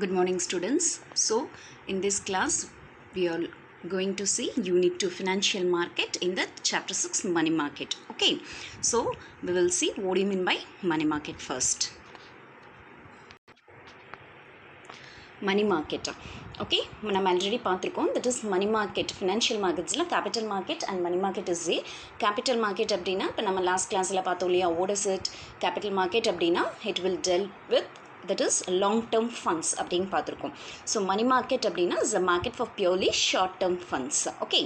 Good morning, students. So, in this class, we are going to see Unit 2 Financial Market in the Chapter 6 Money Market. Okay, so we will see what do you mean by Money Market first. Money Market. Okay, நம்ம already பார்த்திருக்கோம். That is money market. Financial marketsல capital market and money market is a capital market அப்படின்னா இப்போ நம்ம last classல பார்த்தோம் இல்லையா, what is it? Capital market அப்படின்னா it will deal with that is long term funds அப்படினு பார்த்திருக்கோம். So money market அப்படின்னா is a market for purely short term funds. Okay,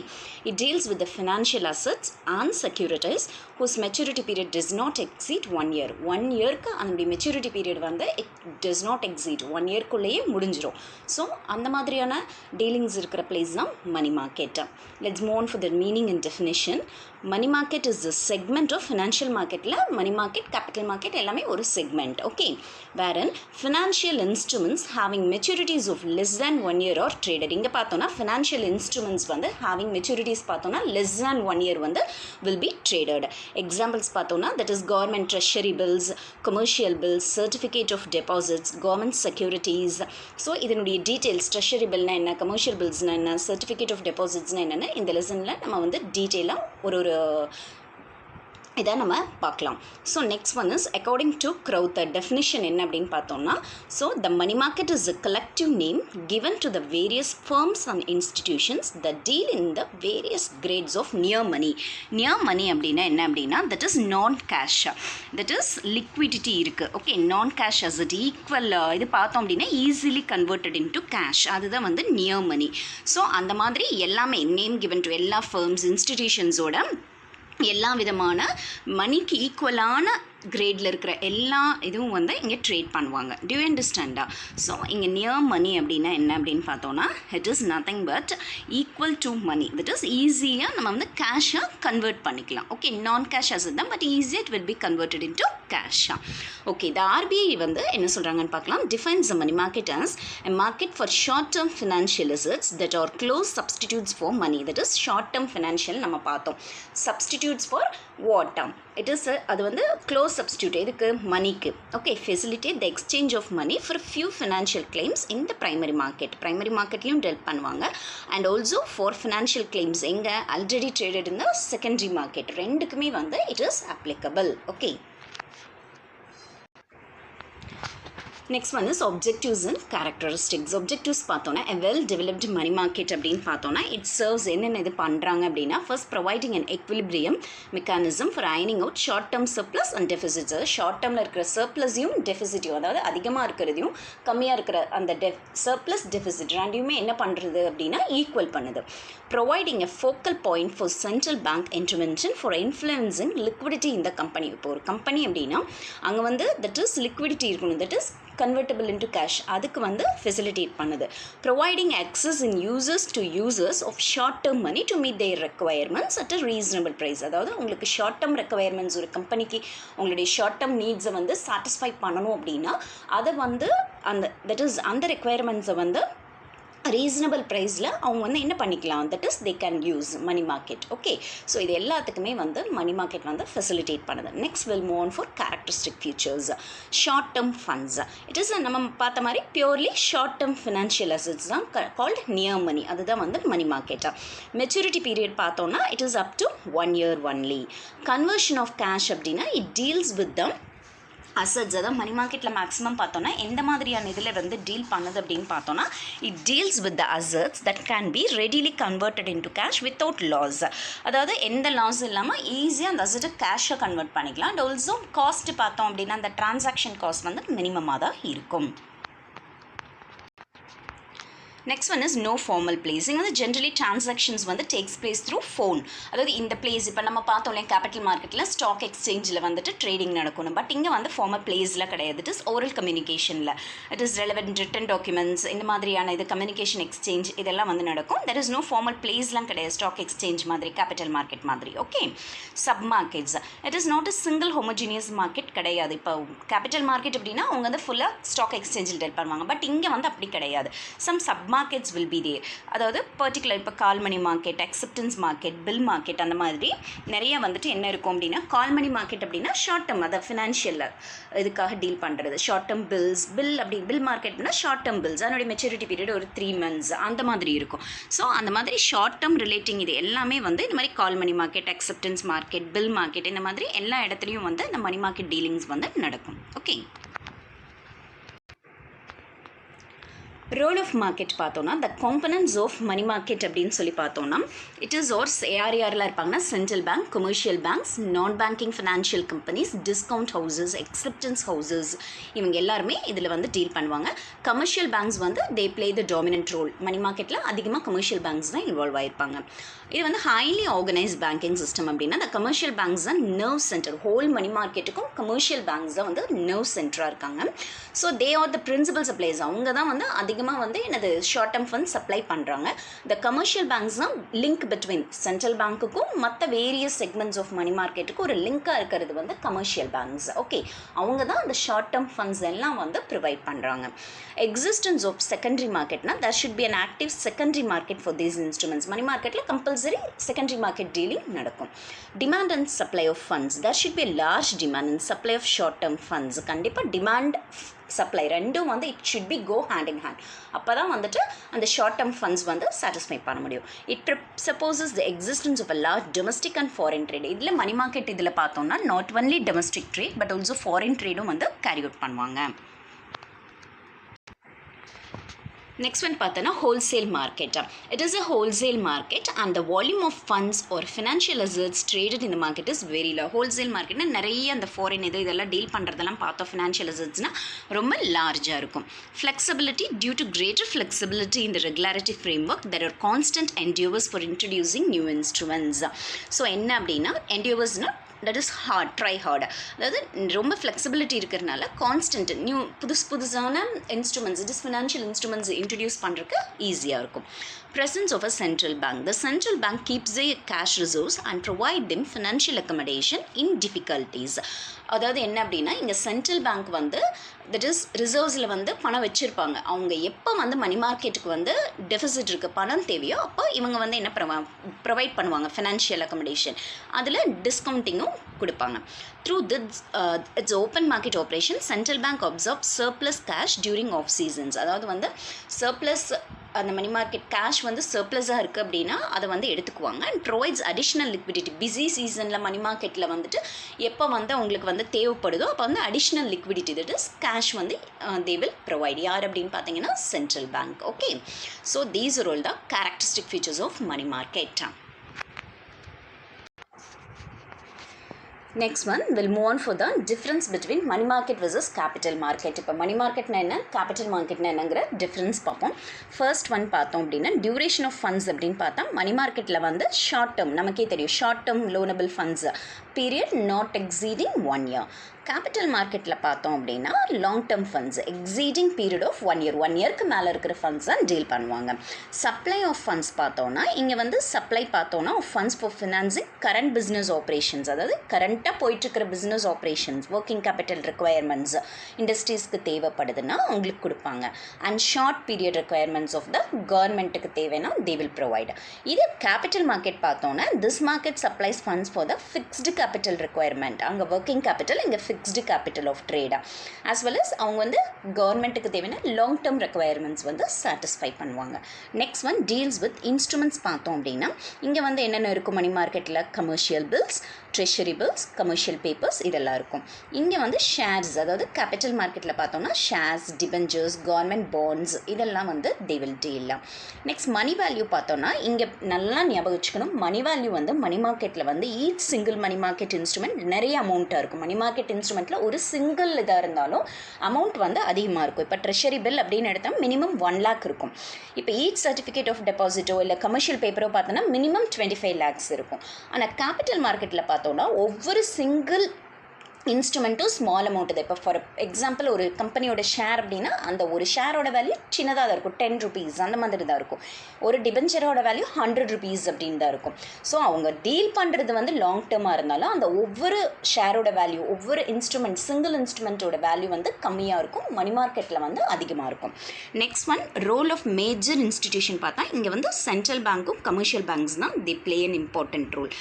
it deals with the financial assets and securities whose maturity period does not exceed 1 year. 1 yearக்கு அந்த maturity period வந்து it does not exceed 1 yearக்குள்ளேயே முடிஞ்சிரும். So அந்த மாதிரியான dealings இருக்கிற place தான் money market. Let's move on for the meaning and definition. Money market is a segment of financial marketல money market, capital market எல்லாமே ஒரு segment. Okay, wherein financial instruments having maturities of less than 1 year are traded. இங்க பார்த்தோம்னா financial instruments வந்து having maturities பார்த்தோம்னா less than 1 year வந்து will be traded. Examples பார்த்தோம்னா that is government treasury bills, commercial bills, certificate of deposits, government securities. So இதனுடைய details treasury billனா என்ன, commercial billsனா என்ன, certificate of depositsனா என்னன்னு இந்த லெசன்ல நம்ம வந்து டீட்டெயிலாக ஒரு இதை நம்ம பார்க்கலாம். So next one is according to Crowther definition என்ன அப்படின்னு பார்த்தோம்னா, so the money market is a collective name given to the various firms and institutions the deal in the various grades of near money. Near money அப்படின்னா என்ன அப்படின்னா, that is non cash, that is liquidity இருக்குது. Okay, நான் cash asset equal இது பார்த்தோம் அப்படின்னா easily converted into cash, அதுதான் வந்து நியர் மணி. ஸோ அந்த மாதிரி எல்லாமே நேம் கிவன் டு எல்லா ஃபர்ம்ஸ் இன்ஸ்டிடியூஷன்ஸோட எல்லா விதமான மணிக்கு ஈக்குவலான கிரேடில் இருக்கிற எல்லா இதுவும் வந்து இங்கே ட்ரேட் பண்ணுவாங்க. டியூ அண்டர்ஸ்டாண்டா? ஸோ இங்கே நியர் மணி அப்படின்னா என்ன அப்படின்னு பார்த்தோன்னா, it is nothing but equal to money. That is ஈஸியாக நம்ம வந்து கேஷாக கன்வெர்ட் பண்ணிக்கலாம். ஓகே, நான் கேஷ் அசட் தான், பட் ஈஸியாக it will be converted into கேஷாக. ஓகே, இந்த ஆர்பிஐ வந்து என்ன சொல்கிறாங்கன்னு பார்க்கலாம். Defines the money market as a market for short term financial assets that are close substitutes for money. That is short term financial நம்ம பார்த்தோம். Substitutes for what term? It is அது வந்து close substitute எதுக்கு? மணிக்கு. Okay, facilitate the exchange of money for a few financial claims in the primary market. primary marketலையும் deal பண்ணுவாங்க. and also for financial claims எங்க already traded in the secondary market. ரெண்டுக்குமே வந்து it is applicable. okay, next one is objectives and characteristics. objectives பார்த்தோன்னா a well developed money market அப்படின்னு பார்த்தோன்னா it serves என்னென்ன இது பண்ணுறாங்க அப்படின்னா, first providing an equilibrium mechanism for ironing out short term surplus and deficits. Short டேர்மில் இருக்கிற சர்ப்ளஸையும் டெஃபிசிட்டையும், அதாவது அதிகமாக இருக்கிறதையும் கம்மியாக இருக்கிற அந்த சர்ப்ளஸ் டெஃபிசிட் ரெண்டையுமே என்ன பண்ணுறது அப்படின்னா ஈக்குவல் பண்ணுது. Providing a focal point for central bank intervention for influencing liquidity இந்த கம்பெனி. இப்போ ஒரு கம்பெனி அப்படின்னா அங்கே வந்து தட் இஸ் லிக்விடிட்டி இருக்கணும், that is convertible into cash, அதுக்கு வந்து ஃபெசிலிட்டேட் பண்ணுது. Providing access in users to users of short term money to meet their requirements at a reasonable price. அதாவது உங்களுக்கு ஷார்ட் டேர்ம் ரெக்குவயர்மெண்ட்ஸ் ஒரு கம்பெனிக்கு உங்களுடைய ஷார்ட் டேர்ம் நீட்ஸை வந்து சாட்டிஸ்ஃபை பண்ணணும் அப்படின்னா அதை வந்து தட் இஸ் அந்த ரெக்குவயர்மெண்ட்ஸை வந்து ரீசனபிள் ப்ரைஸில் அவங்க வந்து என்ன பண்ணிக்கலாம், that is they can use money market. Okay, so இது எல்லாத்துக்குமே வந்து மணி மார்க்கெட் வந்து ஃபெசிலிட்டேட் பண்ணுது. Next will move on for characteristic features. Short term funds, it is நம்ம பார்த்த மாதிரி purely short term financial assets தான் கால்ட் நியர் மணி, அதுதான் வந்து மணி மார்க்கெட்டாக. மெச்சூரிட்டி பீரியட் பார்த்தோன்னா it is up to 1 year only. Conversion of cash அப்படின்னா it deals with the assets. அதாவது மணி மார்க்கெட்டில் மேக்ஸிமம் பார்த்தோன்னா எந்த மாதிரியான இதில் வந்து டீல் பண்ணுது அப்படின்னு பார்த்தோன்னா, it deals with the assets that can be readily converted into cash without loss. அதாவது எந்த லாஸ் இல்லாமல் ஈஸியாக அந்த அசட்டை கேஷாக கன்வெர்ட் பண்ணிக்கலாம். அண்ட் ஆல்சோ காஸ்ட் பார்த்தோம் அப்படின்னா அந்த டிரான்சாக்ஷன் காஸ்ட் வந்து மினிமமாக தான் இருக்கும். Next one is no formal placing. வந்து ஜென்ரலி டிரான்சாக்ஷன்ஸ் வந்து டேக்ஸ் பிளேஸ் த்ரூ ஃபோன். அதாவது இந்த பிளேஸ் இப்போ நம்ம பார்த்தோம் இல்லையா, கேபிட்டல் மார்க்கெட்டில் ஸ்டாக் எக்ஸ்சேஞ்சில் வந்துட்டு ட்ரேடிங் நடக்கணும். பட் இங்கே வந்து ஃபார்மல் பிளேஸில் கிடையாது. இட் இஸ் ஓரல் கம்யூனிகேஷனில், it is relevant written documents இந்த மாதிரியான இது கம்யூனிகேஷன் எக்ஸ்சேஞ்ச் இதெல்லாம் வந்து நடக்கும். தெர் இஸ் நோ ஃபார்மல் பிளேஸ்லாம் கிடையாது ஸ்டாக் எக்ஸ்சேஞ்ச் மாதிரி, கேபிட்டல் மார்க்கெட் மாதிரி. Okay, sub markets, it is not a single homogeneous market கிடையாது. இப்போ கேபிட்டல் மார்க்கெட் அப்படின்னா அவங்க வந்து ஃபுல்லாக ஸ்டாக் எக்ஸ்சேஞ்சில் டெல் பண்ணுவாங்க. பட் இங்கே வந்து அப்படி கிடையாது. Some sub markets will be there. அதாவது பர்டிகுலர் இப்போ call money market, acceptance market, bill market, அந்த மாதிரி நிறைய வந்துட்டு என்ன இருக்கும் அப்படின்னா, கால் மணி மார்க்கெட் அப்படின்னா ஷார்ட் டேர்ம், அதை ஃபினான்ஷியல் இதுக்காக டீல் பண்ணுறது. ஷார்ட் டேர்ம் பில்ஸ், பில் மார்க்கெட்னா ஷார்ட் டேர்ம் பில்ஸ், அதனுடைய மெச்சூரிட்டி பீரியட் ஒரு 3 months அந்த மாதிரி இருக்கும். ஸோ அந்த மாதிரி ஷார்ட் டேர்ம் ரிலேட்டிங் இது எல்லாமே வந்து இந்த மாதிரி call money market, acceptance market, bill market, இந்த மாதிரி எல்லா இடத்துலையும் வந்து இந்த மணி மார்க்கெட் டீலிங்ஸ் வந்து நடக்கும். ஓகே, ரோல் ஆஃப் மார்க்கெட் பார்த்தோன்னா, the components of money market அப்படின்னு சொல்லி பார்த்தோன்னா, இட் இஸ் ஓர்ஸ் யாரெல்லாம் இருப்பாங்கன்னா, central bank, commercial banks, non banking financial companies, discount houses, acceptance houses, இவங்க எல்லாருமே இதில் வந்து டீல் பண்ணுவாங்க. கமர்ஷியல் பேங்க்ஸ் வந்து they play the dominant role. Money மார்க்கெட்டில் அதிகமாக கமர்ஷியல் பேங்க்ஸ் தான் இன்வால்வ் ஆகிருப்பாங்க. இது வந்து ஹைலி ஆர்கனைஸ் பேங்கிங் சிஸ்டம் அப்படின்னா, அந்த கமர்ஷியல் பேங்க்ஸ் தான் நர்வ் சென்டர். ஹோல் மணி மார்க்கெட்டுக்கும் கமர்ஷியல் பேங்க்ஸ் தான் வந்து நர்வ் சென்டராக இருக்காங்க. So they are the principal supplies. அவங்க தான் வந்து அதிகமாக வந்து என்னது ஷார்ட் டேர்ம் ஃபண்ட் சப்ளை பண்ணுறாங்க. த கமர்ஷியல் பேங்க்ஸ் தான் லிங்க் பிட்வீன் சென்ட்ரல் பேங்க்குக்கும் மற்ற வேரியஸ் செக்மெண்ட்ஸ் ஆஃப் மணி மார்க்கெட்டுக்கும் ஒரு லிங்காக இருக்கிறது வந்து கமர்ஷியல் பேங்க்ஸ். ஓகே, அவங்க தான் அந்த ஷார்ட் டேர்ம் ஃபண்ட்ஸ் எல்லாம் வந்து ப்ரொவைட் பண்ணுறாங்க. எக்ஸிஸ்டன்ஸ் ஆஃப் செகண்டரி மார்க்கெட்னா, there should be an active secondary market for these instruments. Money மார்க்கெட்டில் கம்பல்சரி செகண்டரி மார்க்கெட் டீலிங் நடக்கும். Demand and supply of funds, there should be a large demand and supply of short term funds. கண்டிப்பாக demand supply ரெண்டும் வந்து it should be go hand in hand. அப்போ தான் வந்துட்டு அந்த short term funds வந்து satisfy பண்ண முடியும். It supposes the existence of a large domestic and foreign trade. இதில் மணி மார்க்கெட் இதில் பார்த்தோம்னா not only domestic trade but also foreign ட்ரேடும் வந்து கேரி அவுட் பண்ணுவாங்க. Next one பார்த்தோன்னா wholesale market. It is a wholesale market and the volume of funds or financial assets traded in the market is very low. Wholesale marketனா நிறைய அந்த foreign இதெல்லாம் deal பண்ணுறதெல்லாம் பார்த்தோம். Financial அசட்ஸ்னால் ரொம்ப லார்ஜாக இருக்கும். Flexibility, due to greater flexibility in the regulatory framework, there are constant endeavors for introducing new instruments. So என்ன அப்படின்னா, endeavorsனால் that is hard, try hard. அதாவது ரொம்ப ஃப்ளெக்சிபிலிட்டி இருக்கிறதுனால கான்ஸ்டன்ட் புதுசான instruments, it is financial instruments introduce பண்ணுறதுக்கு ஈஸியாக இருக்கும். Presence of a central bank. The central bank keeps their cash reserves and provide them financial accommodation in difficulties. அதாவது என்ன அப்படின்னா, இங்கே சென்ட்ரல் பேங்க் வந்து தட் இஸ் ரிசர்வ்ஸில் வந்து பணம் வச்சுருப்பாங்க. அவங்க எப்போ வந்து மணி மார்க்கெட்டுக்கு வந்து டெஃபிசிட் இருக்குது, பணம் தேவையோ அப்போ இவங்க வந்து என்ன ப்ரொவைட் பண்ணுவாங்க, ஃபினான்ஷியல் அக்கமடேஷன். அதில் டிஸ்கவுண்டிங்கும் கொடுப்பாங்க. Through this it's open market operation, central bank absorb surplus cash during off seasons. அதாவது வந்து சர்ப்ளஸ் அந்த மணி மார்க்கெட் கேஷ் வந்து சர்ப்ளஸாக இருக்குது அப்படின்னா அதை வந்து எடுத்துக்குவாங்க. And provides additional liquidity. Busy சீசனில் மணி மார்க்கெட்டில் வந்துட்டு எப்போ வந்து அவங்களுக்கு வந்து தேவைப்படுதோ அப்போ வந்து additional liquidity, that is cash வந்து தே வில் ப்ரொவைட். யார் அப்படின்னு பார்த்தீங்கன்னா central bank. Okay, so these are all the characteristic features of money market. Next one, we'll move on for the difference between money market versus capital market. இப்போ மணி மார்க்கெட்னா என்ன, capital மார்க்கெட்னா என்னங்கிற difference பார்ப்போம். First one பார்த்தோம் அப்படின்னா duration of funds அப்படின்னு பார்த்தா, மணி மார்க்கெட்டில் வந்து ஷார்ட் டேர்ம், நமக்கே தெரியும் short term loanable funds period not exceeding 1 year. Capital மார்க்கெட்டில் பார்த்தோம் அப்படின்னா long term funds exceeding period of 1 year, 1 yearக்கு மேலே இருக்கிற ஃபண்ட்ஸ் தான் டீல் பண்ணுவாங்க. சப்ளை ஆஃப் ஃபண்ட்ஸ் பார்த்தோன்னா, இங்கே வந்து சப்ளை பார்த்தோன்னா funds for financing current business operations, அதாவது கரண்ட்டாக போயிட்டுருக்கிற business operations, working capital requirements இண்டஸ்ட்ரீஸ்க்கு தேவைப்படுதுன்னா அவங்களுக்கு கொடுப்பாங்க. And short period requirements of the கவர்மெண்ட்டுக்கு தேவைன்னா தே வில் ப்ரொவைட். இது கேபிட்டல் மார்க்கெட் பார்த்தோன்னா, this market supplies funds for the fixed capital requirement. அங்கே ஒர்க்கிங் கேபிட்டல், இங்கே ஃபிக்ஸ்டு கேபிட்டல் ஆஃப் ட்ரேடா, ஆஸ் வெல் அஸ் அவங்க வந்து கவர்மெண்ட்டுக்கு தேவையான லாங் டேர்ம் ரெக்குவயர்மெண்ட்ஸ் வந்து சாட்டிஸ்ஃபை பண்ணுவாங்க. Next one deals with instruments பார்த்தோம் அப்படின்னா, இங்கே வந்து என்னென்ன இருக்கும் மணி மார்க்கெட்டில், commercial bills, treasury bills, commercial papers இதெல்லாம் இருக்கும். இங்கே வந்து ஷேர்ஸ், அதாவது கேபிட்டல் மார்க்கெட்டில் பார்த்தோம்னா ஷேர்ஸ், டிபெஞ்சர்ஸ், கவர்மெண்ட் பாண்ட்ஸ் இதெல்லாம் வந்து they will deal. Next money value பார்த்தோன்னா, இங்கே நல்லா ஞாபகம் வச்சுக்கணும், மணி வேல்யூ வந்து மணி மார்க்கெட்டில் வந்து each single money market instrument நிறைய அமௌண்ட்டாக இருக்கும். மணி மார்க்கெட் இன்ஸ்ட்ருமெண்ட்டில் ஒரு சிங்கிள் இதாக இருந்தாலும் அமௌண்ட் வந்து அதிகமாக இருக்கும். இப்போ ட்ரெஷரி பில் அப்படின்னு எடுத்தால் மினிமம் 1 lakh இருக்கும். இப்போ ஈச் சர்டிஃபிகேட் ஆஃப் டெபாசிட்டோ இல்லை கமர்ஷியல் பேப்பரோ பார்த்தோன்னா மினிமம் 25 lakhs இருக்கும். ஆனால் கேபிட்டல் மார்க்கெட்டில் பார்த்தோன்னா ஒவ்வொரு சிங்கிள் இன்ஸ்ட்ருமெண்ட்டும் ஸ்மால் அமௌண்ட் தான். இப்போ ஃபார் எக்ஸாம்பிள் ஒரு கம்பெனியோட ஷேர் அப்படின்னா அந்த ஒரு ஷேரோட வேல்யூ சின்னதாக தான் இருக்கும், 10 rupees அந்த மாதிரி தான் இருக்கும். ஒரு டிபெஞ்சரோட வேல்யூ 100 rupees அப்படின்னு தான் இருக்கும். ஸோ அவங்க டீல் பண்ணுறது வந்து லாங் டேர்மாக இருந்தாலும் அந்த ஒவ்வொரு ஷேரோட வேல்யூ, ஒவ்வொரு இன்ஸ்ட்ருமெண்ட், சிங்கிள் இன்ஸ்ட்ருமெண்ட்டோட வேல்யூ வந்து கம்மியாக இருக்கும், மணி மார்க்கெட்டில் வந்து அதிகமாக இருக்கும். Next one, role of major institution பார்த்தா இங்கே வந்து சென்ட்ரல் பேங்க்கும் கமர்ஷியல் பேங்க்ஸ் தான் the play an important role.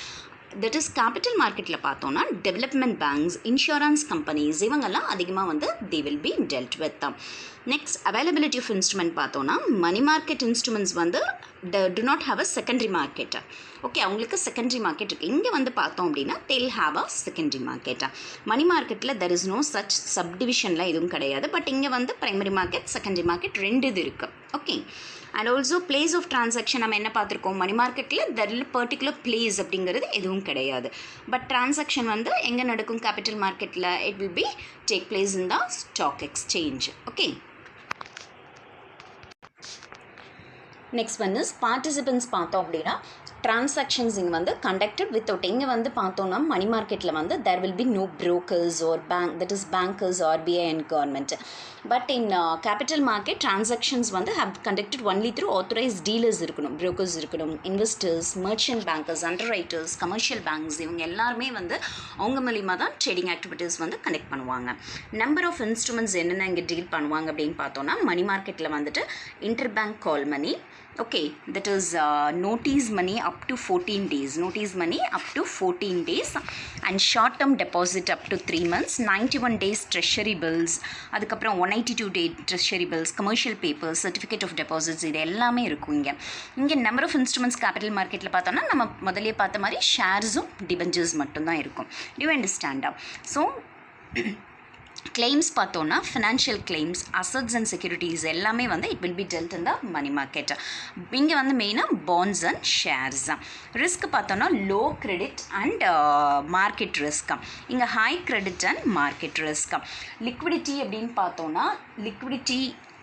That is capital மார்க்கெட்டில் பார்த்தோன்னா டெவலப்மெண்ட் பேங்க்ஸ், இன்சூரன்ஸ் கம்பெனிஸ் இவங்கெல்லாம் அதிகமாக வந்து they will be dealt with. Next, availability of instrument பார்த்தோன்னா மணி மார்க்கெட் இன்ஸ்ட்ருமெண்ட்ஸ் வந்து do not have a secondary market. Okay, அவங்களுக்கு secondary market இருக்குது. இங்கே வந்து பார்த்தோம் அப்படின்னா they'll have a secondary market. மணி மார்க்கெட்டில் there is no such subdivisionலாம் எதுவும் கிடையாது. பட் இங்கே வந்து ப்ரைமரி மார்க்கெட், செகண்டரி மார்க்கெட் ரெண்டு இது இருக்குது. Okay, and also place of transaction நம்ம என்ன பார்த்துருக்கோம், மணி மார்க்கெட்டில் தெர் பர்டிகுலர் பிளேஸ் அப்படிங்கிறது எதுவும் கிடையாது. பட் ட்ரான்சாக்ஷன் வந்து எங்கே நடக்கும் கேபிட்டல் மார்க்கெட்டில், it will be take place in the stock exchange. Okay, next வந்து பார்ட்டிசிபென்ட்ஸ் பார்த்தோம் அப்படின்னா transactions இங்கே வந்து conducted without, இங்கே வந்து பார்த்தோன்னா மணி மார்க்கெட்டில் வந்து there will be no brokers or bank, that is bankers, RBI and government. But in capital market transactions வந்து have conducted only through authorized dealers இருக்கணும், brokers இருக்கணும், investors, merchant bankers, underwriters, commercial banks இவங்க எல்லாருமே வந்து அவங்க மூலியமாக தான் trading activities வந்து கனெக்ட் பண்ணுவாங்க. நம்பர் ஆஃப் இன்ஸ்ட்ருமெண்ட்ஸ் என்னென்ன இங்கே டீல் பண்ணுவாங்க அப்படின்னு பார்த்தோன்னா மணி மார்க்கெட்டில் வந்துட்டு inter bank call money, okay, that is notice money up to 14 days, notice money up to 14 days, and short term deposit up to 3 months, 91 days treasury bills, அதுக்கப்புறம் 182 day treasury bills, commercial papers, certificate of deposits, இது எல்லாமே இருக்கும். இங்கே number of instruments capital மார்க்கெட்டில் பார்த்தோன்னா நம்ம முதலே பார்த்த மாதிரி ஷேர்ஸும் டிபெஞ்சர்ஸ் மட்டும்தான் இருக்கும். டு அண்டர்ஸ்டாண்டா? ஸோ கிளைம்ஸ் பார்த்தோன்னா financial claims, assets and securities எல்லாமே வந்து it will be dealt in the money market. இங்கே வந்து மெயினாக பாண்ட்ஸ் அண்ட் ஷேர்ஸ். ரிஸ்க் பார்த்தோன்னா low credit and market risk, இங்கே high credit and market risk. Liquidity அப்படின்னு பார்த்தோன்னா liquidity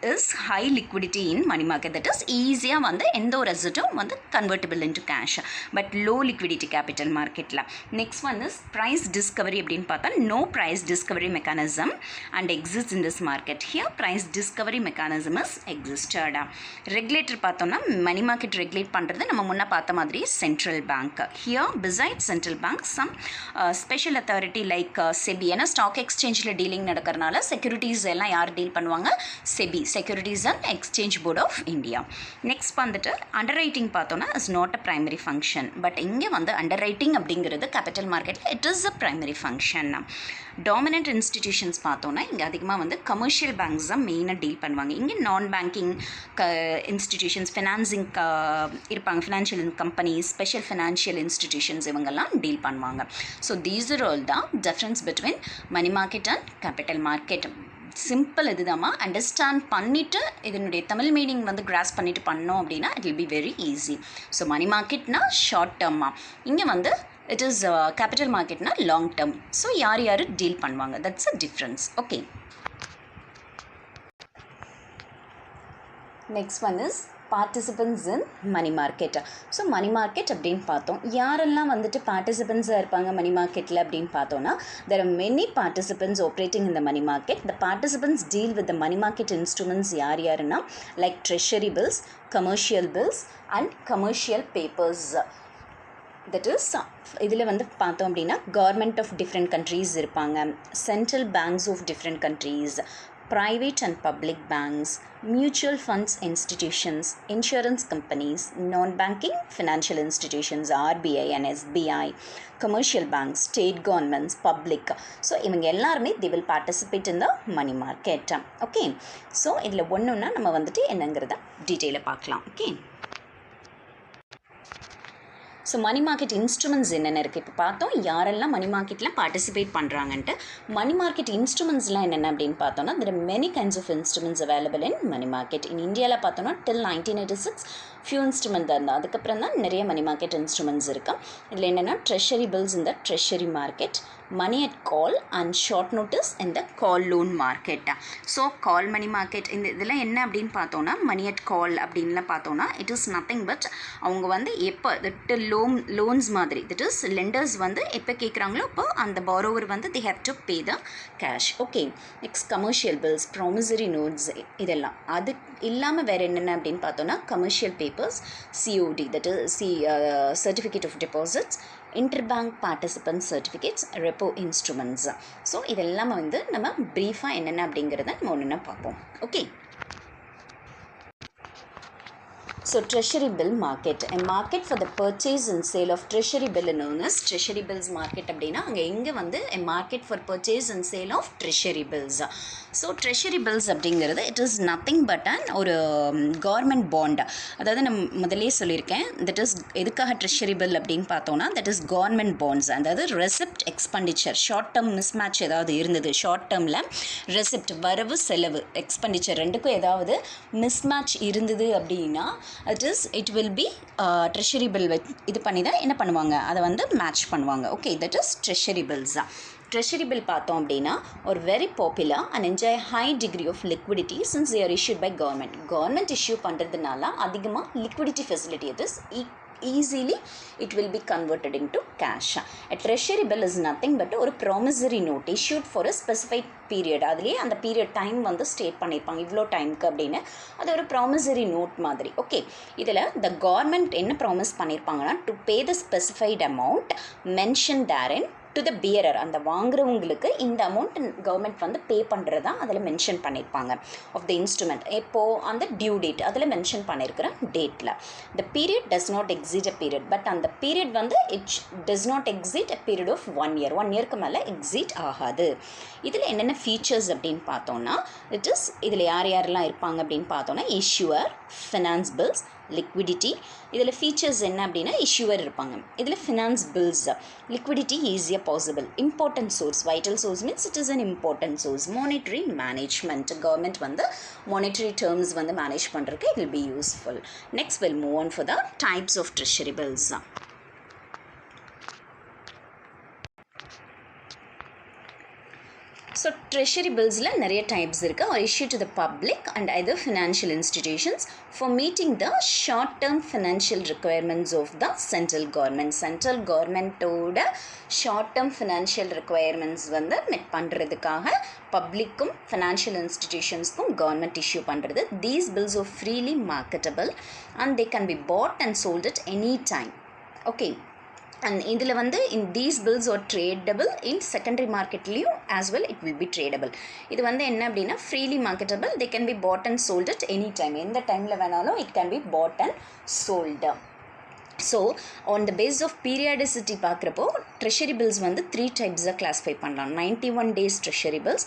is high liquidity in money market, that is ஈஸியாக வந்து எந்த ஒரு அசட்டும் வந்து convertible into cash, but low liquidity capital marketல. next one is price discovery அப்படின்னு பார்த்தா no price discovery mechanism and exists in this market. here price discovery mechanism is existed. regulator பார்த்தோம்னா money market regulate பண்ணுறது நம்ம முன்ன பார்த்த மாதிரி central bank. here besides central bank some special authority like SEBI, ஏன்னா stock எக்ஸ்சேஞ்சில் dealing நடக்கிறனால securities எல்லாம் யார் டீல் பண்ணுவாங்க, SEBI, securities and exchange board of India. Next வந்துட்டு அண்டர் ரைட்டிங் பார்த்தோன்னா is not a primary function, but இங்கே வந்து அண்டர் ரைட்டிங் அப்படிங்கிறது கேபிட்டல் மார்க்கெட்டில் it is a primary function. Dominant institutions பார்த்தோன்னா இங்கே அதிகமாக வந்து கமர்ஷியல் பேங்க்ஸ் தான் மெயினாக டீல் பண்ணுவாங்க. இங்கே நான் பேங்கிங் இன்ஸ்டிடியூஷன்ஸ், ஃபினான்சிங் இருப்பாங்க, financial companies, special financial institutions இவங்கெல்லாம் டீல் பண்ணுவாங்க. So these are all the difference between money market and capital market. Simple இதுதாம்மா, அண்டர்ஸ்டாண்ட் பண்ணிவிட்டு இதனுடைய தமிழ் மீனிங் வந்து கிராஸ் பண்ணிவிட்டு பண்ணோம் அப்படின்னா it will be very easy. So money மார்க்கெட்னா ஷார்ட் டேர்மா, இங்கே வந்து இட் இஸ் கேபிட்டல் மார்க்கெட்னா லாங் டேர்ம். ஸோ யார் யார் டீல் பண்ணுவாங்க, that's a difference. Okay, next one is participants in money market. So money market அப்படின்னு பார்த்தோம், யாரெல்லாம் வந்துட்டு பார்ட்டிசிபென்ட்ஸாக இருப்பாங்க மணி மார்க்கெட்டில் அப்படின்னு பார்த்தோன்னா there are many participants operating in the money market. the participants deal with the money market instruments யார் யாருன்னா like treasury bills, commercial bills and commercial papers. that is இதில் வந்து பார்த்தோம் அப்படின்னா கவர்மெண்ட் ஆஃப் டிஃப்ரெண்ட் கண்ட்ரீஸ் இருப்பாங்க, central banks of different countries, private and public banks, mutual funds institutions, insurance companies, non-banking financial institutions, RBI and SBI, commercial banks, state governments, public. So இவங்க எல்லாருமே they will participate in the money market. okay, so இதில் ஒன்றுன்னா நம்ம வந்துட்டு என்னங்கிறத டீட்டெயிலாக பார்க்கலாம். Okay, so money market instruments என்னென்ன இருக்குது இப்போ பார்த்தோம், யாரெல்லாம் மணி மார்க்கெட்டில் பார்ட்டிசிபேட் பண்ணுறாங்கன்ட்டு. மணி மார்க்கெட் இன்ஸ்ட்ருமெண்ட்ஸ்லாம் என்னென்ன அப்படின்னு பார்த்தோன்னா there are many kinds of instruments available in money market. in இந்தியாவில் பார்த்தோன்னா till 1986 ஃபியூ இன்ஸ்ட்ருமெண்ட் தான் இருந்தால், அதுக்கப்புறம் தான் நிறைய மணி மார்க்கெட் இன்ஸ்ட்ருமெண்ட்ஸ் இருக்குது. இதில் என்னென்னா ட்ரெஷரி பில்ஸ் இந்த treasury market, money at call and short notice in the call loan market. So call money market இந்த இதில் என்ன அப்படின்னு பார்த்தோன்னா மணி அட் கால் அப்படின்லாம் பார்த்தோன்னா இட் இஸ் நத்திங் பட் அவங்க வந்து எப்போ தட் லோன்ஸ் மாதிரி தட் இஸ் லெண்டர்ஸ் வந்து எப்போ கேட்குறாங்களோ அப்போ அந்த பாரோவர் வந்து they have to pay the cash. Okay, next commercial bills, promissory notes, இதெல்லாம். அது இல்லாமல் வேறு என்னென்ன அப்படின்னு பார்த்தோன்னா commercial papers, COD that is certificate of deposits, interbank participant certificates, repo instruments. So இதெல்லாம் வந்து நம்ம ப்ரீஃபாக என்னென்ன அப்படிங்கிறத நம்ம ஒன்று பார்ப்போம். Okay, so treasury bill market, a market for the purchase and sale of treasury bill known as treasury bills market. அப்படின்னா அங்கே எங்கே வந்து a market for purchase and sale of treasury bills. So treasury bills அப்படிங்கிறது it is nothing but ஒரு government bond. அதாவது நம்ம முதலே சொல்லியிருக்கேன் that is எதுக்காக treasury bill அப்படின்னு பார்த்தோன்னா that is கவர்மெண்ட் பாண்ட்ஸ். அதாவது receipt expenditure, short term mismatch ஏதாவது இருந்தது, ஷார்ட் டேர்மில் ரெசிப்ட் வரவு செலவு எக்ஸ்பெண்டிச்சர் ரெண்டுக்கும் ஏதாவது மிஸ்மேட்ச் இருந்தது அப்படின்னா it will be treasury bill இது பண்ணி தான் என்ன பண்ணுவாங்க, அதை வந்து மேட்ச் பண்ணுவாங்க. Okay, that is treasury bills. treasury bill பார்த்தோம் அப்படின்னா ஒரு very popular and enjoy high degree of liquidity since they are issued by government issue பண்ணுறதுனால அதிகமாக liquidity facility it is easily it will be converted into cash. A treasury bill is nothing but ஒரு promissory note issued for a specified period. அதுலேயே அந்த period time வந்து state பண்ணியிருப்பாங்க, இவ்வளோ டைமுக்கு அப்படின்னு. அது ஒரு ப்ராமிசரி நோட் மாதிரி. ஓகே, இதில் த கவர்மெண்ட் என்ன ப்ராமிஸ் பண்ணியிருப்பாங்கன்னா to pay the specified amount mention therein to the bearer, அந்த வாங்குறவங்களுக்கு இந்த அமௌண்ட் கவர்மெண்ட் வந்து பே பண்ணுறதா அதில் மென்ஷன் பண்ணியிருப்பாங்க. ஆஃப் த இன்ஸ்ட்ருமெண்ட் எப்போது அந்த டியூ டேட் அதில் மென்ஷன் பண்ணியிருக்கிற டேட்டில். The period does not exceed a period, but அந்த பீரியட் வந்து it does not exceed a period of 1 year. 1 yearக்கு மேலே எக்ஸிட் ஆகாது. இதில் என்னென்ன ஃபீச்சர்ஸ் அப்படின்னு பார்த்தோன்னா இட் இஸ் இதில் யாரெல்லாம் இருப்பாங்க அப்படின்னு பார்த்தோன்னா இஷ்யூவர், ஃபினான்ஸ் பில்ஸ், லிக்விடிட்டி. இதில் ஃபீச்சர்ஸ் என்ன அப்படின்னா இஷ்யூவர் இருப்பாங்க, இதில் ஃபினான்ஸ் பில்ஸ், லிக்விடிட்டி ஈஸியாக possible, important source, vital source means it is an important source, monetary management, government வந்து மானிட்டரி டேர்ம்ஸ் வந்து மேனேஜ் பண்ணுறதுக்கு it will be useful. Next will move on for the types of treasury bills. So treasury பில்ஸில் நிறைய types இருக்குது. Are issue to the public and other financial institutions for meeting the short term financial requirements of the central government. Central கவர்மெண்ட்டோட short term financial requirements வந்து met பண்ணுறதுக்காக பப்ளிக்கும் ஃபினான்ஷியல் இன்ஸ்டிடியூஷன்ஸ்க்கும் government issue பண்ணுறது. These bills are freely marketable and they can be bought and sold at any time. Okay, and இதில் வந்து these bills are tradable in secondary marketலையும் as well it will be tradable. இது வந்து என்ன அப்படின்னா freely marketable, they can be bought and sold at any time. எந்த டைமில் வேணாலும் it can be bought and sold. So on the basis of periodicity பார்க்குறப்போ treasury bills வந்து 3 டைப்ஸாக கிளாஸிஃபை பண்ணலாம். 91 days treasury bills,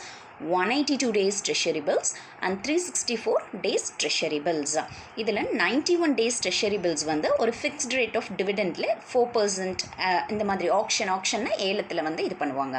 182 days treasury bills and 364 days treasury bills. இதில் 91 days treasury bills வந்து ஒரு ஃபிக்ஸ்ட் ரேட் ஆஃப் டிவிடெண்டில் 4% இந்த மாதிரி ஆக்ஷன்னா ஏலத்தில் வந்து இது பண்ணுவாங்க.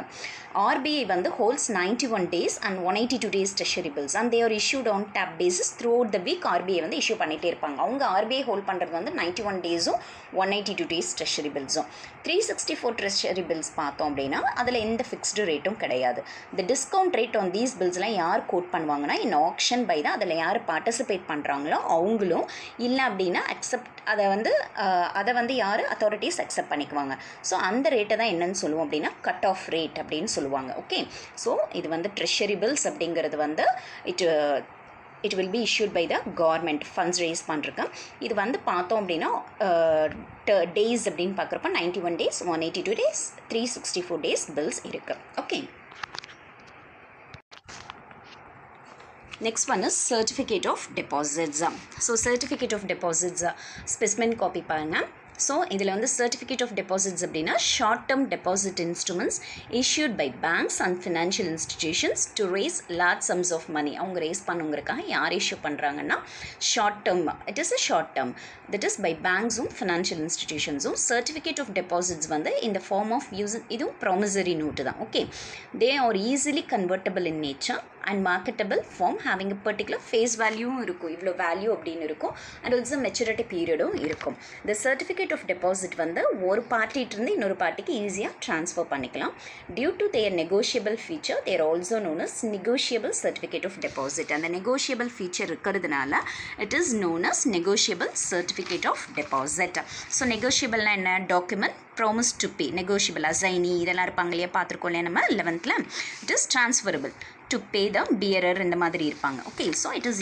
ஆர்பிஐ வந்து holes 91 days and 182 days treasury bills and they are issued on tap basis throughout the week. RBI வந்து இஷ்யூ பண்ணிகிட்டே இருப்பாங்க. அவங்க ஆர்பிஐ ஹோல்ட் பண்ணுறது வந்து 91 days-உம் 182 days treasury bills-உம். 364 treasury bills பார்த்தோம் அப்படின்னா அதில் எந்த ஃபிக்ஸ்டு ரேட்டும் கிடையாது. இந்த டிஸ்கவுண்ட் ரேட் ஆன் தீஸ் பில்ஸ்லாம் யார் கோட் பண்ணுவாங்கன்னா இன் ஆக்ஷன் பை தான். அதில் யார் பார்ட்டிசிபேட் பண்ணுறாங்களோ அவங்களும், இல்லை அப்படின்னா அதை வந்து யார் அத்தாரிட்டிஸ் அக்செப்ட் பண்ணிக்குவாங்க. ஸோ அந்த ரேட்டை தான் என்னன்னு சொல்லுவோம் அப்படின்னா கட் ஆஃப் ரேட் அப்படின்னு சொல்லுவாங்க. ஓகே, ஸோ இது வந்து ட்ரெஷரி பில்ஸ் அப்படிங்கிறது வந்து it will be issued by the government, funds race பண்ணுறக்கு. இது வந்து பார்த்தோம் அப்படின்னா டேஸ் அப்படின்னு பார்க்குறப்ப 91 days, 182 days, 364 days பில்ஸ் இருக்குது. Okay, next one is certificate of deposits. So certificate of deposits specimen copy பாருங்க. ஸோ இதில் வந்து சர்டிஃபிகேட் ஆஃப் டெபாசிட்ஸ் அப்படின்னா short term deposit instruments issued by banks and financial institutions to raise large sums of money. அவங்க raise பண்ணுங்கிறக்காக யார் issue பண்ணுறாங்கன்னா short term, it is a short term, that is by பேங்க்ஸும் financial இன்ஸ்டிடியூஷன்ஸும். Certificate of deposits வந்து இந்த form of use, இதுவும் promissory note தான். Okay, they are easily convertible in nature and marketable form having a particular face வேல்யூவும் இருக்கும், இவ்வளோ value அப்படின்னு இருக்கும். அண்ட் ஆல்சோ மெச்சூரிட்டி பீரியடும் இருக்கும். இந்த சர்டிஃபிகேட் ஆஃப் டெபாசிட் வந்து ஒரு பார்ட்டிகிட்டேருந்து இன்னொரு பார்ட்டிக்கு ஈஸியாக ட்ரான்ஸ்ஃபர் பண்ணிக்கலாம். Due to their negotiable feature they're also known as negotiable certificate of deposit. அந்த நெகோஷியபிள் ஃபீச்சர் இருக்கிறதுனால it is known as negotiable certificate of deposit. So நெகோஷியபிள்னா என்ன? Document promise to pay, negotiable assignee இதெல்லாம் இருப்பாங்க இல்லையா, பார்த்துருக்கோம் இல்லையா நம்ம 11th. It is transferable to pay the bearer இந்த மாதிரி இருப்பாங்க. Okay, so it is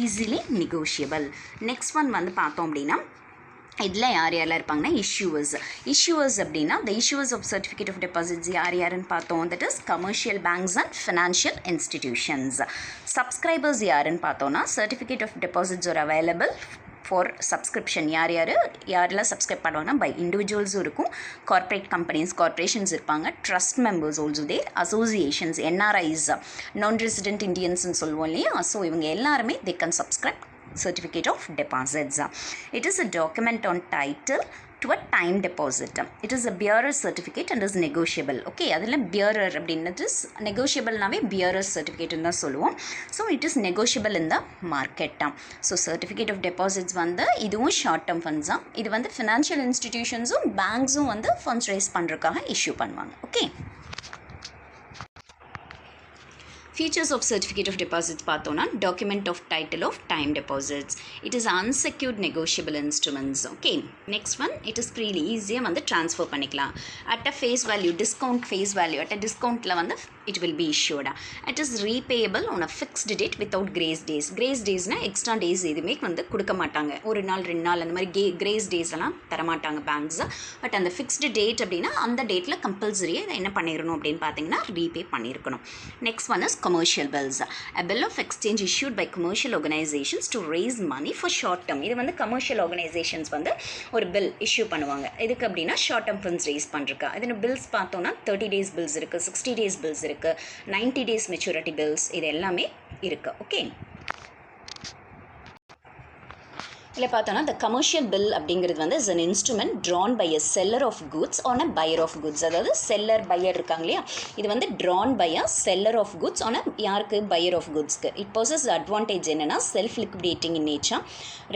easily negotiable. Next one வந்து பார்த்தோம் அப்படின்னா இதில் யாரெல்லாம் இருப்பாங்கன்னா இஷ்யூவர்ஸ் அப்படின்னா the issuers of certificate of deposits யாருன்னு பார்த்தோம். That is commercial banks and financial institutions. Subscribers யாருன்னு பார்த்தோன்னா certificate of deposits are available for subscription. யாரெல்லாம் சப்ஸ்கிரைப் பண்ணுவாங்கன்னா பை இண்டிவிஜுவல்ஸும் இருக்கும், கார்ப்பரேட் கம்பெனிஸ் கார்ப்பரேஷன்ஸ் இருப்பாங்க, trust members also there, associations, NRIs, non resident இண்டியன்ஸ்னு சொல்லுவோம் இல்லையா. ஸோ இவங்க எல்லாருமே they can subscribe certificate of deposits. It is a document on title to a time deposit. It is a bearer certificate and is negotiable. Okay, அதில் bearer அப்படின்றது negotiableனாவே bearer certificate தான் சொல்லுவோம். So it is negotiable in the market. So certificate of deposits வந்து இதுவும் short term funds தான். இது வந்து financial இன்ஸ்டிடியூஷன்ஸும் பேங்க்ஸும் வந்து ஃபண்ட்ஸ் ரைஸ் பண்ணுறதுக்காக இஷ்யூ பண்ணுவாங்க. Okay, features of certificate of deposits பார்த்தோன்னா document of title of time deposits. It is unsecured negotiable instruments. Okay, next one, it is really easy வந்து transfer பண்ணிக்கலாம். At a face value, discount face value, at a discountல வந்து it will be issued. It is repayable on a fixed date without grace days. Grace daysனா extra days எதுவுமே வந்து கொடுக்க மாட்டாங்க. ஒரு நாள் 2 நாள் அந்த மாதிரி கிரேஸ் டேஸ் எல்லாம் தரமாட்டாங்க பேங்க்ஸ். பட் அந்த ஃபிக்ஸ்டு டேட் அப்படின்னா அந்த டேட்டில் கம்பல்சரியாக இதை என்ன பண்ணிடணும் அப்படின்னு பார்த்தீங்கன்னா ரீபே பண்ணியிருக்கணும். Next one is commercial bills. A bill of exchange issued by commercial organizations to raise money for short term. இது வந்து commercial organizations வந்து ஒரு bill issue பண்ணுவாங்க. இதுக்கு அப்படின்னா short term funds raise பண்ணுறக்கா. இதில் bills பார்த்தோன்னா 30 days bills இருக்குது, 60 days bills இருக்குது, 90 days maturity bills, இது எல்லாமே இருக்குது. ஓகே, இதில் பார்த்தோன்னா the commercial bill அப்படிங்கிறது வந்து is an instrument drawn by a seller of goods on a buyer of goods. அதாவது seller buyer இருக்காங்க இல்லையா, இது வந்து drawn by a seller of goods on a யாருக்கு buyer of goodsக்கு. it possesses advantage என்னென்னா self liquidating in nature.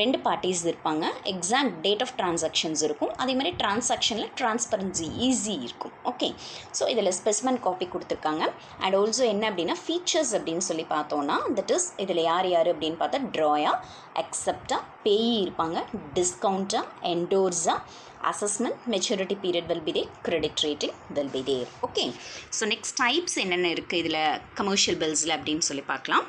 2 parties இருப்பாங்க, exact date of transactions இருக்கும், அதே மாதிரி டிரான்சாக்ஷனில் transparency ஈஸி இருக்கும். ஓகே, ஸோ இதில் ஸ்பெசிமென் காப்பி கொடுத்துருக்காங்க. அண்ட் ஆல்சோ என்ன அப்படின்னா ஃபீச்சர்ஸ் அப்படின்னு சொல்லி பார்த்தோன்னா தட் இஸ் இதில் யார் அப்படின்னு பார்த்தா ட்ராயா, அக்செப்டா, பேயி இருப்பாங்க, discounter, endorser, assessment, maturity period will be there, credit rating will be there. Okay, so next types என்னென்ன இருக்குது இதில் கமர்ஷியல் பில்ஸில் அப்படின்னு சொல்லி பார்க்கலாம்.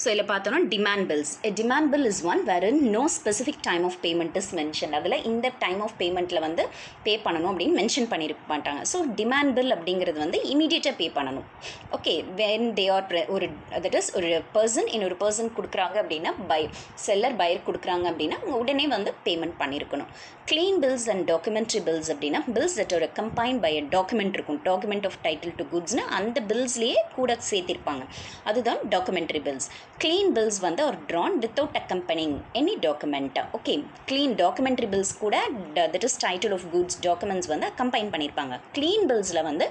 ஸோ இதில் பார்த்தோன்னா demand bills. Demand bill is one wherein no specific time of payment is mentioned. அதில் இந்த டைம் ஆஃப் பேமெண்ட்டில் வந்து பே பண்ணணும் அப்படின்னு மென்ஷன் பண்ணியிருக்க மாட்டாங்க. ஸோ டிமாண்ட் பில் அப்படிங்கிறது வந்து இமீடியட்டாக பே பண்ணணும். ஓகே, when they are ஒரு தட் இஸ் ஒரு பர்சன் இன்னொரு பர்சன் கொடுக்குறாங்க அப்படின்னா செல்லர் பையர் கொடுக்குறாங்க அப்படின்னா உடனே வந்து பேமெண்ட் பண்ணியிருக்கணும். Clean bills and documentary bills அப்படின்னா பில்ஸ் தட் ஒரு கம்பைன்ட் பை அ டாக்குமெண்ட் இருக்கும், டாக்குமெண்ட் ஆஃப் டைட்டில் டு குட்ஸ்னு அந்த பில்ஸ்லேயே கூட சேர்த்திருப்பாங்க, அதுதான் டாக்குமெண்ட்ரி பில்ஸ். Clean bills வந்து are drawn without accompanying any document. ஓகே, clean documentary bills கூட that is title of goods documents வந்து கம்பைன் பண்ணியிருப்பாங்க. clean billsல வந்து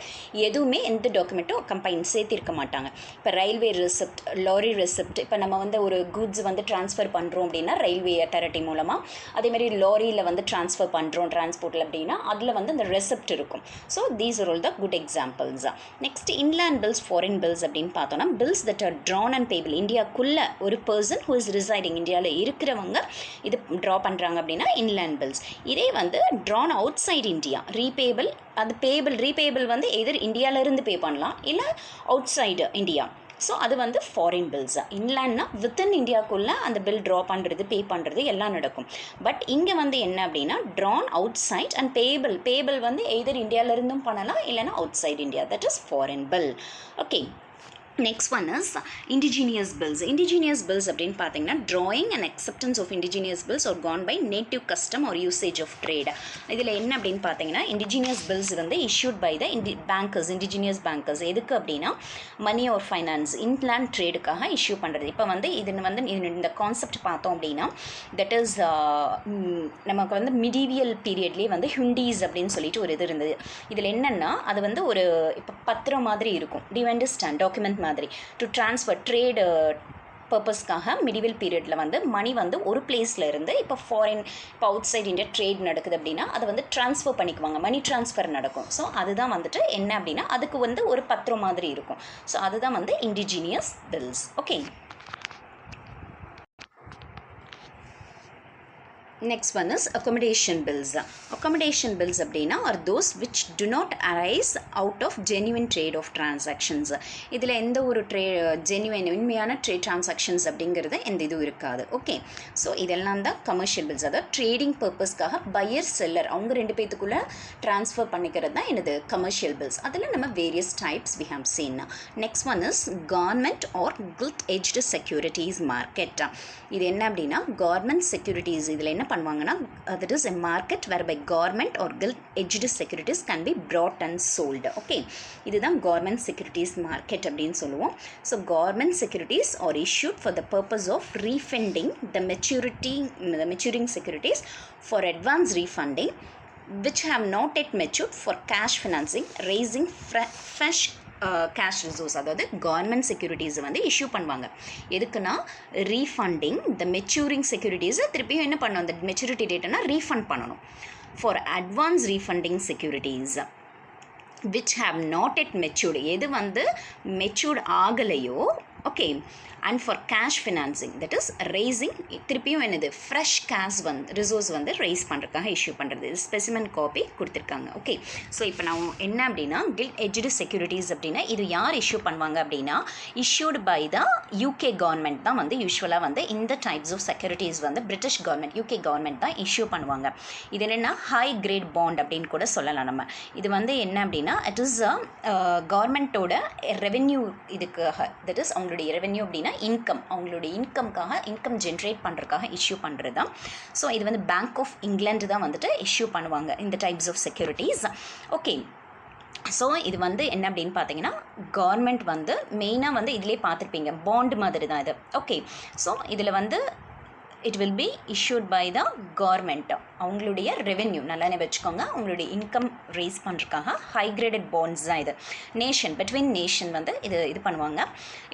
எதுவுமே எந்த டாக்குமெண்ட்டும் கம்பைன் சேர்த்திருக்க மாட்டாங்க. இப்போ ரயில்வே ரெசிப்ட், லாரி ரெசிப்ட், இப்போ நம்ம வந்து ஒரு குட்ஸ் வந்து ட்ரான்ஸ்ஃபர் பண்ணுறோம் அப்படின்னா ரயில்வே அத்தாரிட்டி மூலமாக, அதேமாதிரி லாரியில் வந்து ட்ரான்ஸ்ஃபர் பண்ணுறோம் டிரான்ஸ்போர்ட்டில் அப்படின்னா அதில் வந்து அந்த ரெசிப்ட் இருக்கும். So these are all the good examples. Next inland bills, foreign bills அப்படின்னு பார்த்தோன்னா bills that are drawn and payable. இந்தியாவுக்குள்ள ஒரு பர்சன் ஹூ இஸ் ரிசைடிங், இந்தியாவில் இருக்கிறவங்க இது ட்ரா பண்ணுறாங்க அப்படின்னா இன்லேண்ட் பில்ஸ். இதே வந்து drawn outside India repayable, அது பேபிள் ரீபேபிள் வந்து எதிர் இந்தியாவிலேருந்து பே பண்ணலாம் இல்லை அவுட் சைடு இந்தியா. ஸோ அது வந்து ஃபாரின் பில்ஸ். இன்லேண்ட்னா வித்தின் இந்தியாவுக்குள்ளே அந்த பில் ட்ரா பண்ணுறது பே பண்ணுறது எல்லாம் நடக்கும். பட் இங்கே வந்து என்ன அப்படின்னா drawn outside and payable வந்து எதிர் இந்தியாவிலேருந்தும் பண்ணலாம் இல்லைன்னா outside India, that is foreign bill. Okay, next one is indigenous bills. Indigenous bills அப்படின்னு பார்த்தீங்கன்னா drawing and acceptance of indigenous bills are gone by native custom or usage of trade. இதில் என்ன அப்படின்னு பார்த்தீங்கன்னா இண்டிஜினியஸ் பில்ஸ் வந்து issued by the bankers, indigenous bankers. எதுக்கு அப்படின்னா money or finance, inland ட்ரேடுக்காக இஷ்யூ பண்ணுறது. இப்போ வந்து இந்த கான்செப்ட் பார்த்தோம் அப்படின்னா தட் இஸ் நமக்கு வந்து மிடீவியல் பீரியட்லேயே வந்து ஹுண்டீஸ் அப்படின்னு சொல்லிட்டு ஒரு இது இருந்தது. இதில் என்னென்னா அது வந்து ஒரு இப்போ பத்திரம் மாதிரி இருக்கும், டு அண்டர்ஸ்டாண்ட் டாக்குமெண்ட் மாதிரி டு ட்ரான்ஸ்ஃபர் ட்ரேடு பர்பஸ்க்காக மிடிவல் பீரியடில் வந்து மணி வந்து ஒரு பிளேஸில் இருந்து இப்போ ஃபாரின் இப்போ அவுட் சைட் இந்தியா ட்ரேட் நடக்குது அப்படின்னா அதை வந்து ட்ரான்ஸ்ஃபர் பண்ணிக்குவாங்க, மணி ட்ரான்ஸ்ஃபர் நடக்கும். ஸோ அதுதான் வந்துட்டு என்ன அப்படின்னா அதுக்கு வந்து ஒரு பத்திரம் மாதிரி இருக்கும். ஸோ அதுதான் வந்து indigenous bills. Okay, next one is accommodation bills. Accommodation bills அப்படின்னா are those which do not arise out of genuine trade of transactions. இதில் எந்த ஒரு ஜென்யூன் உண்மையான ட்ரேட் டிரான்சாக்ஷன்ஸ் அப்படிங்கிறது எந்த இதுவும் இருக்காது. ஓகே, ஸோ இதெல்லாம் தான் கமர்ஷியல் பில்ஸ். அதாவது ட்ரேடிங் பர்பஸ்க்காக பையர் செல்லர் அவங்க ரெண்டு பேத்துக்குள்ளே ட்ரான்ஸ்ஃபர் பண்ணிக்கிறது தான் என்னது கமர்ஷியல் பில்ஸ். அதில் நம்ம various types we have seen. Next one is government or gilt edged securities market. இது என்ன அப்படின்னா கவர்மெண்ட் செக்யூரிட்டிஸ். இதில் என்ன பண்ணுவாங்கன்னா that is a market whereby government or gilt edged securities can be bought and sold. Okay, இதுதான் government securities market அப்படின்னு சொல்லுவோம். So government securities are issued for the purpose of refunding the maturing securities for advance refunding which have not yet matured for cash financing, raising fresh cash resource. அதாவது government செக்யூரிட்டிஸை வந்து issue பண்ணுவாங்க. எதுக்குன்னா refunding த maturing செக்யூரிட்டிஸை திருப்பியும் என்ன பண்ணணும், அந்த maturity டேட்னா refund பண்ணணும். For advance refunding securities which have not yet matured, எது வந்து மெச்சூர்ட் ஆகலையோ. Okay, and for cash financing that is rising திருப்பியும் என்னது ஃப்ரெஷ் கேஷ் வந்து ரிசோர்ஸ் வந்து ரைஸ் பண்ணுறதுக்காக இஷ்யூ பண்ணுறது. இது ஸ்பெசிமென் காப்பி கொடுத்துருக்காங்க. ஓகே, ஸோ இப்போ நான் என்ன அப்படின்னா கில்ட் எட்ஜ்டு செக்யூரிட்டிஸ் அப்படின்னா இது யார் இஷ்யூ பண்ணுவாங்க அப்படின்னா issued by the UK government தான் வந்து யூஸ்வலாக வந்து இந்த டைப்ஸ் ஆஃப் செக்யூரிட்டிஸ் வந்து பிரிட்டிஷ் கவர்மெண்ட் யூகே கவர்மெண்ட் தான் இஷ்யூ பண்ணுவாங்க. இது என்னென்னா ஹை கிரேட் பாண்ட் அப்படின்னு கூட சொல்லலாம் நம்ம. இது வந்து என்ன அப்படின்னா இட் இஸ் கவர்மெண்ட்டோட ரெவென்யூ இதுக்காக, தட் இஸ் அவங்களுடைய ரெவென்யூ அப்படின்னா இன்கம், அவங்களுடைய இன்கம்காக இன்கம் ஜென்ரேட் பண்ணுறதுக்காக இஷ்யூ பண்ணுறது தான். ஸோ இது வந்து பேங்க் ஆஃப் இங்கிலாந்து தான் வந்துட்டு இஷ்யூ பண்ணுவாங்க இந்த types of securities. Okay, so இது வந்து என்ன அப்படின்னு பார்த்தீங்கன்னா கவர்மெண்ட் வந்து மெயினாக வந்து இதிலே பார்த்துருப்பீங்க பாண்ட் மாதிரி தான் இது. ஓகே, ஸோ இதில் வந்து it will be issued by the government. அவங்களுடைய ரெவென்யூ நல்லா வச்சுக்கோங்க, அவங்களுடைய இன்கம் ரேஸ் பண்ணுறதுக்காக ஹை கிரேடட் பாண்ட்ஸ் தான் இது. நேஷன் பிட்வீன் நேஷன் வந்து இது பண்ணுவாங்க.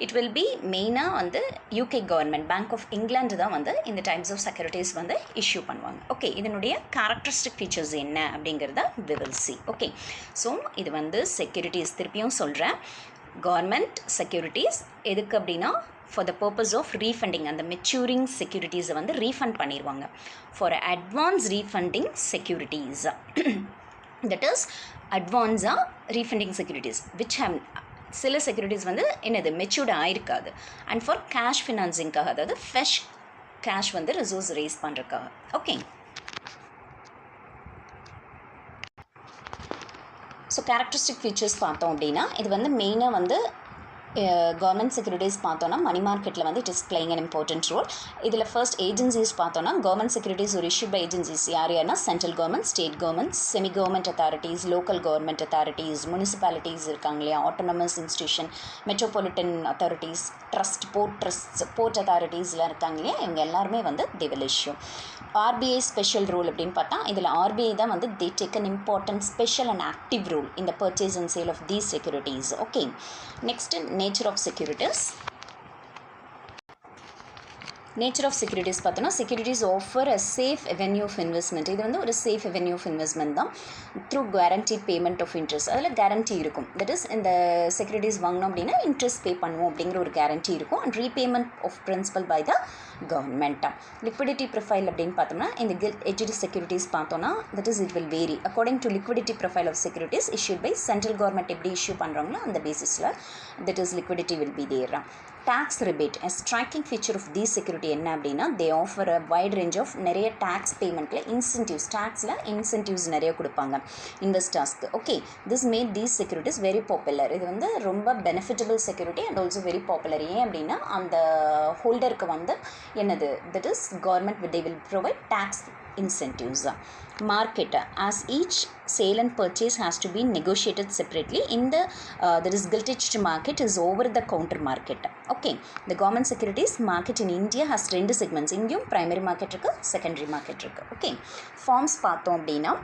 இட் வில் பி மெயினாக வந்து UK government bank of England தான் வந்து இந்த டைப்ஸ் ஆஃப் செக்யூரிட்டிஸ் வந்து இஷ்யூ பண்ணுவாங்க. ஓகே, இதனுடைய கேரக்டரிஸ்டிக் ஃபீச்சர்ஸ் என்ன அப்படிங்கிறத we will see. Okay, so இது வந்து செக்யூரிட்டிஸ் திருப்பியும் சொல்கிறேன். கவர்மெண்ட் செக்யூரிட்டிஸ் எதுக்கு அப்படின்னா for the purpose of refunding அந்த மெச்சூரிங் செக்யூரிட்டிஸை வந்து ரீஃபண்ட் பண்ணிடுவாங்க. for advance refunding securities that is advance refunding securities which have சில செக்யூரிட்டிஸ் வந்து என்னது மெச்சூர்டு ஆயிருக்காது. அண்ட் ஃபார் கேஷ் ஃபினான்சிங்காக அதாவது ஃப்ரெஷ் கேஷ் வந்து ரிசோர்ஸ் ரேஸ் பண்ணுறதுக்காக. ஓகே, ஸோ கேரக்டரிஸ்டிக் ஃபீச்சர்ஸ் பார்த்தோம் அப்படின்னா இது வந்து மெயினாக வந்து கவர்மெண்ட் செக்யூரிட்டிஸ் பார்த்தோன்னா மணி மார்க்கெட்டில் வந்து it is playing an important role. இதில் ஃபர்ஸ்ட் ஏஜென்சிஸ் பார்த்தோன்னா கவர்மெண்ட் செக்யூரிட்டிஸ் ஒரு இஷ்யூ பை ஏஜென்சிஸ் யாருன்னா central government, state government, semi government authorities, local government authorities, municipalities இருக்காங்க இல்லையா, autonomous institution, metropolitan authorities, port அத்தாரிட்டிஸ்லாம் இருக்காங்க இல்லையா, இவங்க எல்லாருமே வந்து they will issue. RBI special role அப்படின்னு பார்த்தா இதில் ஆர்பிஐ தான் வந்து they take an important special and active role in the purchase and sale of these securities. Okay, next nature of securities. Nature of securities பார்த்தோன்னா securities offer a safe avenue of investment. இது வந்து ஒரு safe avenue of investment தான் through guarantee payment of interest. அதில் guarantee இருக்கும். That is இந்த securities வாங்கினோம் அப்படின்னா இன்ட்ரெஸ்ட் பே பண்ணுவோம் அப்படிங்கிற ஒரு கேரண்டி இருக்கும். And repayment of principal by the government. Liquidity profile அப்படின்னு பார்த்தோம்னா இந்த கில்ட் எட்ஜ்டு செக்யூரிட்டிஸ் பார்த்தோன்னா that is it will vary according to liquidity profile of securities issued by central government எப்படி இஷ்யூ பண்ணுறாங்களோ அந்த பேசிஸில் that is liquidity will be there. Tax rebate, a striking feature of these securities security என்ன அப்படின்னா they offer a wide range of நிறைய tax பேமெண்ட்டில் incentives நிறைய கொடுப்பாங்க இன்வெஸ்டர்ஸ்க்கு. Okay, this made these securities very popular. இது வந்து ரொம்ப benefitable security and also very popular. ஏன் அப்படின்னா அந்த ஹோல்டருக்கு வந்து என்னது that is government they will provide tax incentives. Market, as each sale and purchase has to be negotiated separately in the that is gilt-edged market is over the counter market. Okay, the government securities market in India has two segments. இங்கேயும் primary market இருக்கு, secondary market இருக்கு. Okay, forms பார்த்தோம் அப்படின்னா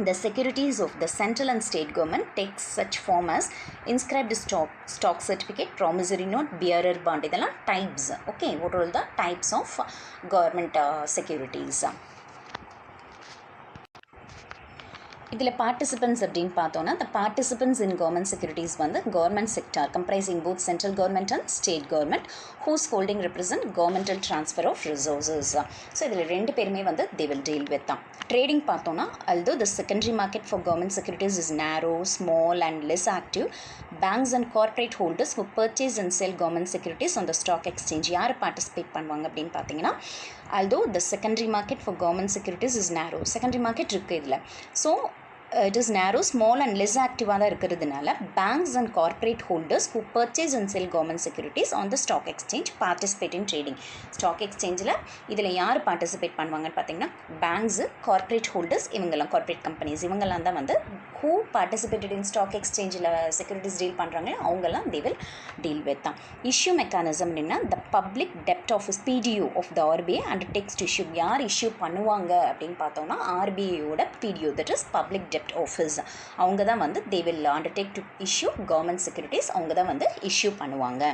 the securities of the central and state government takes such form as inscribed stock certificate, promissory note, bearer bond. இதெல்லாம் types. Okay, what are all the types of government securities? இதில் participants அப்படின்னு பார்த்தோன்னா the participants in government securities வந்து government sector comprising both central government and state government whose holding represent governmental transfer of resources. So இதில் ரெண்டு பேருமே வந்து they will deal with தான். Trading பார்த்தோன்னா although the secondary market for government securities is narrow, small and less active, banks and corporate holders who purchase and sell government securities on the stock exchange யார் participate பண்ணுவாங்க அப்படின்னு பார்த்தீங்கன்னா although the secondary market for government securities is narrow, secondary market இருக்குது இதில். So it is narrow, small and less active-ஆக தான் இருக்கிறதுனால banks and corporate holders who purchase and sell government securities on the stock exchange participate in trading. stock exchange-ல இதில் யார் participate பண்ணுவாங்கன்னு பார்த்தீங்கன்னா banks, corporate holders, இவங்கெல்லாம் corporate companies, இவங்கெல்லாம் தான் வந்து who participated in stock exchange-ல செக்யூரிட்டிஸ் டீல் பண்ணுறாங்களோ அவங்கெல்லாம் they will deal with தான். இஷ்யூ மெக்கானிசம் அப்படின்னா the public debt office PDO of the RBI undertakes to issue. யார் இஷ்யூ பண்ணுவாங்க அப்படின்னு பார்த்தோம்னா RBI-யோட PDO, that is public debt office. அவங்க தான் வந்து they will undertake to issue government securities. அவங்க தான் வந்து இஷ்யூ பண்ணுவாங்க.